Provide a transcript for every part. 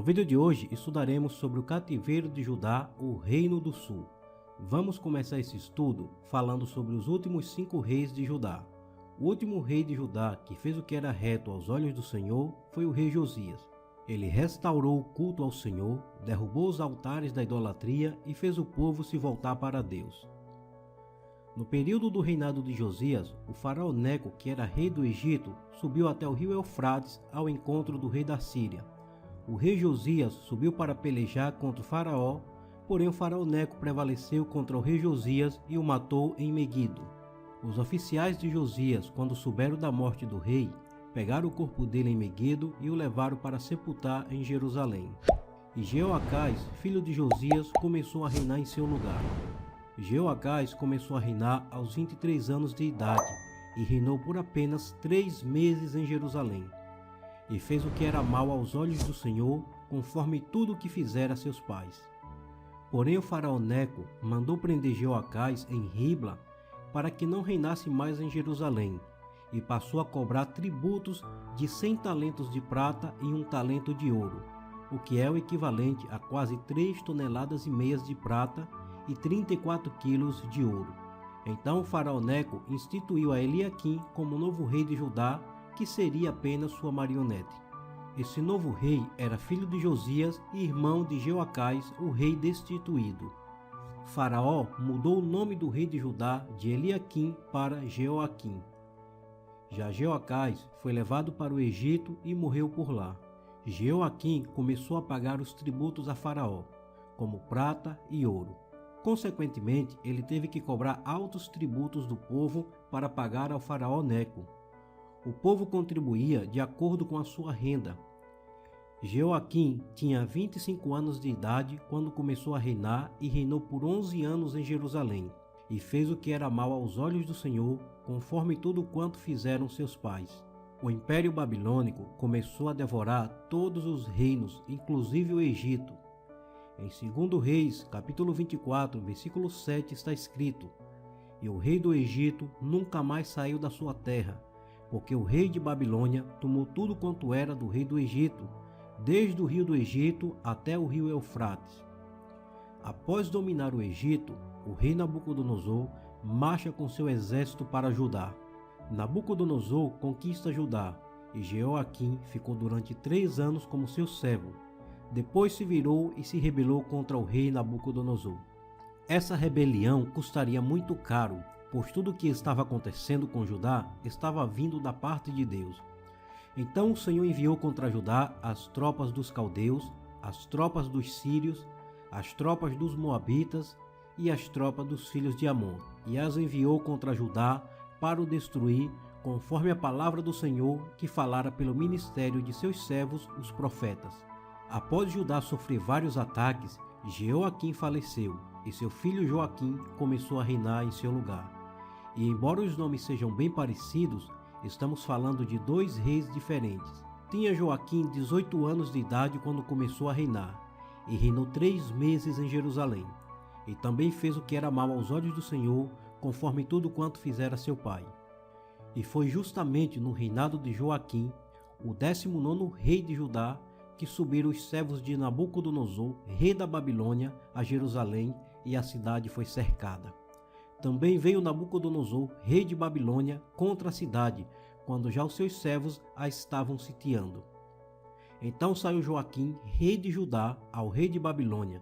vídeo de hoje estudaremos sobre o cativeiro de Judá, o Reino do Sul. Vamos começar esse estudo falando sobre os últimos 5 reis de Judá. O último rei de Judá que fez o que era reto aos olhos do Senhor foi o rei Josias. Ele restaurou o culto ao Senhor, derrubou os altares da idolatria e fez o povo se voltar para Deus. No período do reinado de Josias, o faraó Neco, que era rei do Egito, subiu até o rio Eufrates ao encontro do rei da Síria. O rei Josias subiu para pelejar contra o faraó, porém o faraó Neco prevaleceu contra o rei Josias e o matou em Meguido. Os oficiais de Josias, quando souberam da morte do rei, pegaram o corpo dele em Meguido e o levaram para sepultar em Jerusalém. E Jeoacás, filho de Josias, começou a reinar em seu lugar. Jeoacás começou a reinar aos 23 anos de idade e reinou por apenas 3 meses em Jerusalém. E fez o que era mal aos olhos do Senhor, conforme tudo o que fizera a seus pais. Porém o faraó Neco mandou prender Jeoacás em Ribla para que não reinasse mais em Jerusalém, e passou a cobrar tributos de 100 talentos de prata e 1 talento de ouro, o que é o equivalente a quase 3,5 toneladas de prata e 34 quilos de ouro. Então o faraó Neco instituiu a Eliaquim como novo rei de Judá, que seria apenas sua marionete. Esse novo rei era filho de Josias e irmão de Jeoacás, o rei destituído. Faraó mudou o nome do rei de Judá de Eliaquim para Jeoaquim. Já Jeoacás foi levado para o Egito e morreu por lá. Jeoaquim começou a pagar os tributos a Faraó, como prata e ouro. Consequentemente, ele teve que cobrar altos tributos do povo para pagar ao faraó Neco. O povo contribuía de acordo com a sua renda. Jeoaquim tinha 25 anos de idade quando começou a reinar e reinou por 11 anos em Jerusalém, e fez o que era mal aos olhos do Senhor, conforme tudo quanto fizeram seus pais. O Império Babilônico começou a devorar todos os reinos, inclusive o Egito. Em 2 Reis, capítulo 24, versículo 7 está escrito: "E o rei do Egito nunca mais saiu da sua terra, porque o rei de Babilônia tomou tudo quanto era do rei do Egito, desde o rio do Egito até o rio Eufrates." Após dominar o Egito, o rei Nabucodonosor marcha com seu exército para Judá. Nabucodonosor conquista Judá, e Jeoaquim ficou durante 3 anos como seu servo. Depois se virou e se rebelou contra o rei Nabucodonosor. Essa rebelião custaria muito caro, pois tudo o que estava acontecendo com Judá estava vindo da parte de Deus. Então o Senhor enviou contra Judá as tropas dos caldeus, as tropas dos sírios, as tropas dos moabitas e as tropas dos filhos de Amon, e as enviou contra Judá para o destruir, conforme a palavra do Senhor que falara pelo ministério de seus servos, os profetas. Após Judá sofrer vários ataques, Jeoaquim faleceu, e seu filho Joaquim começou a reinar em seu lugar. E embora os nomes sejam bem parecidos, estamos falando de 2 reis diferentes. Tinha Joaquim 18 anos de idade quando começou a reinar, e reinou 3 meses em Jerusalém. E também fez o que era mal aos olhos do Senhor, conforme tudo quanto fizera seu pai. E foi justamente no reinado de Joaquim, o 19º rei de Judá, que subiram os servos de Nabucodonosor, rei da Babilônia, a Jerusalém, e a cidade foi cercada. Também veio Nabucodonosor, rei de Babilônia, contra a cidade, quando já os seus servos a estavam sitiando. Então saiu Joaquim, rei de Judá, ao rei de Babilônia,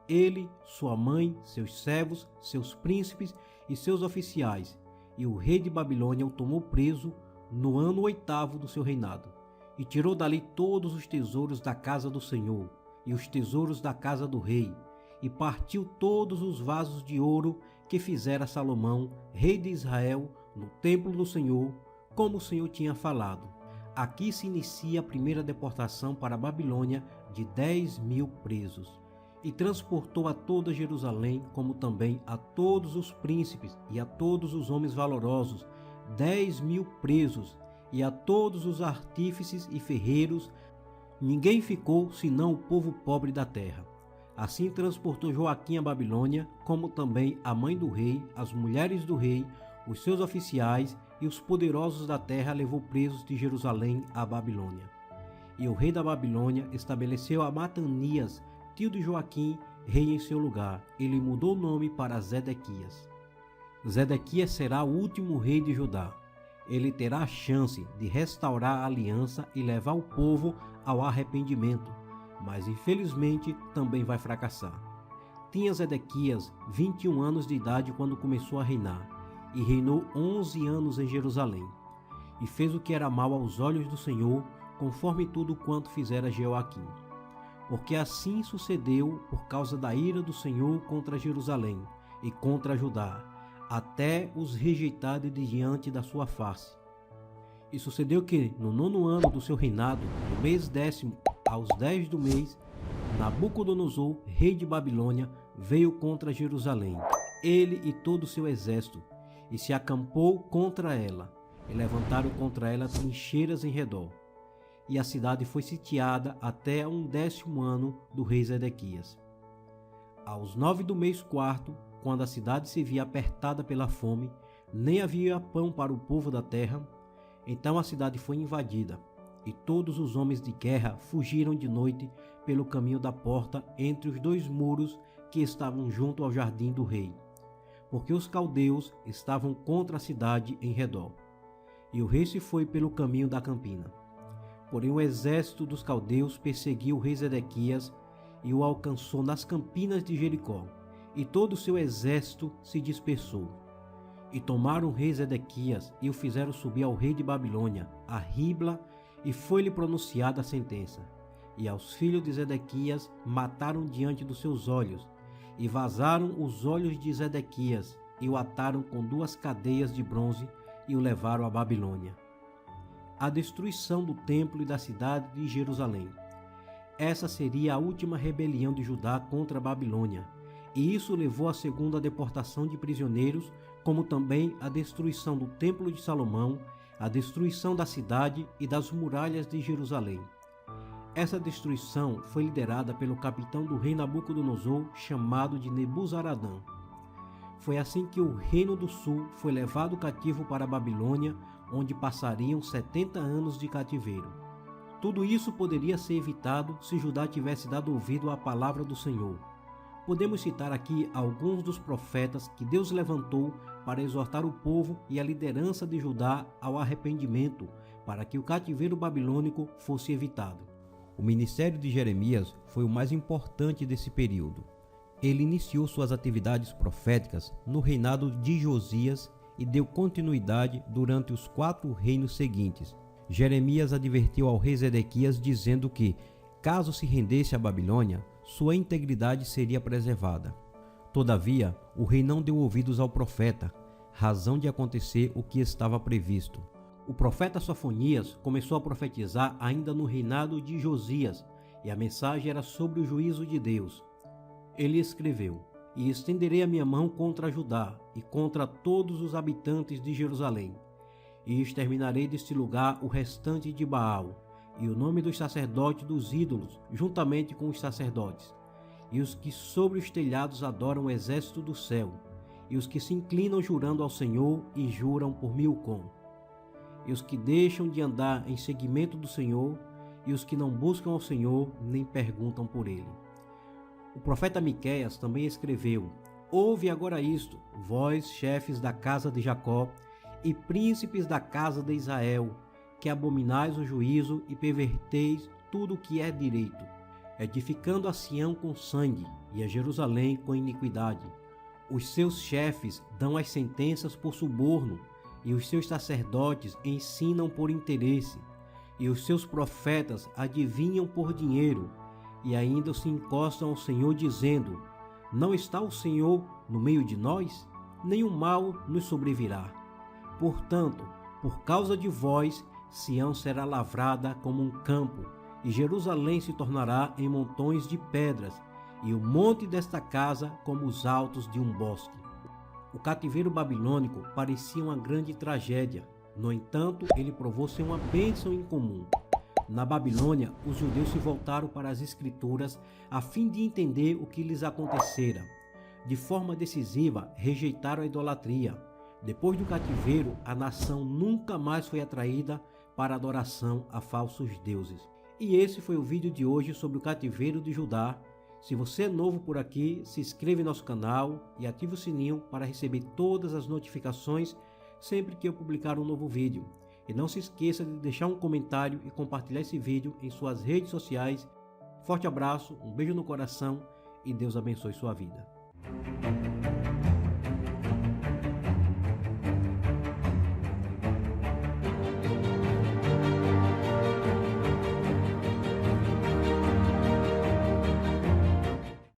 ele, sua mãe, seus servos, seus príncipes e seus oficiais, e o rei de Babilônia o tomou preso no ano 8º do seu reinado, e tirou dali todos os tesouros da casa do Senhor, e os tesouros da casa do rei, e partiu todos os vasos de ouro que fizera Salomão, rei de Israel, no templo do Senhor, como o Senhor tinha falado. Aqui se inicia a primeira deportação para a Babilônia de 10.000 presos. E transportou a toda Jerusalém, como também a todos os príncipes e a todos os homens valorosos, 10.000 presos, e a todos os artífices e ferreiros. Ninguém ficou senão o povo pobre da terra. Assim transportou Joaquim a Babilônia, como também a mãe do rei, as mulheres do rei, os seus oficiais e os poderosos da terra levou presos de Jerusalém à Babilônia. e o rei da Babilônia estabeleceu a Matanias, tio de Joaquim, rei em seu lugar. Ele mudou o nome para Zedequias. Zedequias será o último rei de Judá. Ele terá a chance de restaurar a aliança e levar o povo ao arrependimento, mas infelizmente também vai fracassar. Tinha Zedequias 21 anos de idade quando começou a reinar, e reinou 11 anos em Jerusalém, e fez o que era mal aos olhos do Senhor, conforme tudo quanto fizera Jeoaquim. Porque assim sucedeu por causa da ira do Senhor contra Jerusalém e contra Judá, até os rejeitar de diante da sua face. E sucedeu que, no 9º ano do seu reinado, no mês 10º, aos 10 do mês, Nabucodonosor, rei de Babilônia, veio contra Jerusalém, ele e todo o seu exército, e se acampou contra ela, e levantaram contra ela trincheiras em redor. E a cidade foi sitiada até um 10º ano do rei Zedequias. Aos 9 do mês 4º, quando a cidade se via apertada pela fome, nem havia pão para o povo da terra, então a cidade foi invadida, e todos os homens de guerra fugiram de noite pelo caminho da porta entre os 2 muros que estavam junto ao jardim do rei, porque os caldeus estavam contra a cidade em redor. E o rei se foi pelo caminho da campina. Porém o exército dos caldeus perseguiu o rei Zedequias e o alcançou nas campinas de Jericó, e todo o seu exército se dispersou. E tomaram o rei Zedequias e o fizeram subir ao rei de Babilônia, a Ribla, e foi-lhe pronunciada a sentença. E aos filhos de Zedequias mataram diante dos seus olhos, e vazaram os olhos de Zedequias, e o ataram com 2 cadeias de bronze, e o levaram à Babilônia. A destruição do templo e da cidade de Jerusalém. Essa seria a última rebelião de Judá contra a Babilônia, e isso levou à segunda deportação de prisioneiros, como também a destruição do templo de Salomão, a destruição da cidade e das muralhas de Jerusalém. Essa destruição foi liderada pelo capitão do rei Nabucodonosor, chamado de Nebuzaradã. Foi assim que o reino do sul foi levado cativo para a Babilônia, onde passariam 70 anos de cativeiro. Tudo isso poderia ser evitado se Judá tivesse dado ouvido à palavra do Senhor. Podemos citar aqui alguns dos profetas que Deus levantou para exortar o povo e a liderança de Judá ao arrependimento, para que o cativeiro babilônico fosse evitado. O ministério de Jeremias foi o mais importante desse período. Ele iniciou suas atividades proféticas no reinado de Josias e deu continuidade durante os 4 reinos seguintes. Jeremias advertiu ao rei Zedequias dizendo que, caso se rendesse à Babilônia, sua integridade seria preservada. Todavia, o rei não deu ouvidos ao profeta, razão de acontecer o que estava previsto. O profeta Sofonias começou a profetizar ainda no reinado de Josias, e a mensagem era sobre o juízo de Deus. Ele escreveu: "E estenderei a minha mão contra Judá e contra todos os habitantes de Jerusalém, e exterminarei deste lugar o restante de Baal, e o nome dos sacerdotes dos ídolos, juntamente com os sacerdotes, e os que sobre os telhados adoram o exército do céu, e os que se inclinam jurando ao Senhor e juram por Milcom, e os que deixam de andar em seguimento do Senhor, e os que não buscam ao Senhor nem perguntam por ele." O profeta Miqueias também escreveu: "Ouve agora isto, vós, chefes da casa de Jacó e príncipes da casa de Israel, que abominais o juízo e perverteis tudo o que é direito, edificando a Sião com sangue e a Jerusalém com iniquidade. Os seus chefes dão as sentenças por suborno, e os seus sacerdotes ensinam por interesse, e os seus profetas adivinham por dinheiro, e ainda se encostam ao Senhor dizendo: não está o Senhor no meio de nós? Nenhum mal nos sobrevirá. Portanto, por causa de vós, Sião será lavrada como um campo, e Jerusalém se tornará em montões de pedras, e o monte desta casa como os altos de um bosque." O cativeiro babilônico parecia uma grande tragédia. No entanto, ele provou ser uma bênção incomum. Na Babilônia, os judeus se voltaram para as Escrituras a fim de entender o que lhes acontecera. De forma decisiva, rejeitaram a idolatria. Depois do cativeiro, a nação nunca mais foi atraída para a adoração a falsos deuses. E esse foi o vídeo de hoje sobre o cativeiro de Judá. Se você é novo por aqui, se inscreva em nosso canal e ative o sininho para receber todas as notificações sempre que eu publicar um novo vídeo. E não se esqueça de deixar um comentário e compartilhar esse vídeo em suas redes sociais. Forte abraço, um beijo no coração e Deus abençoe sua vida.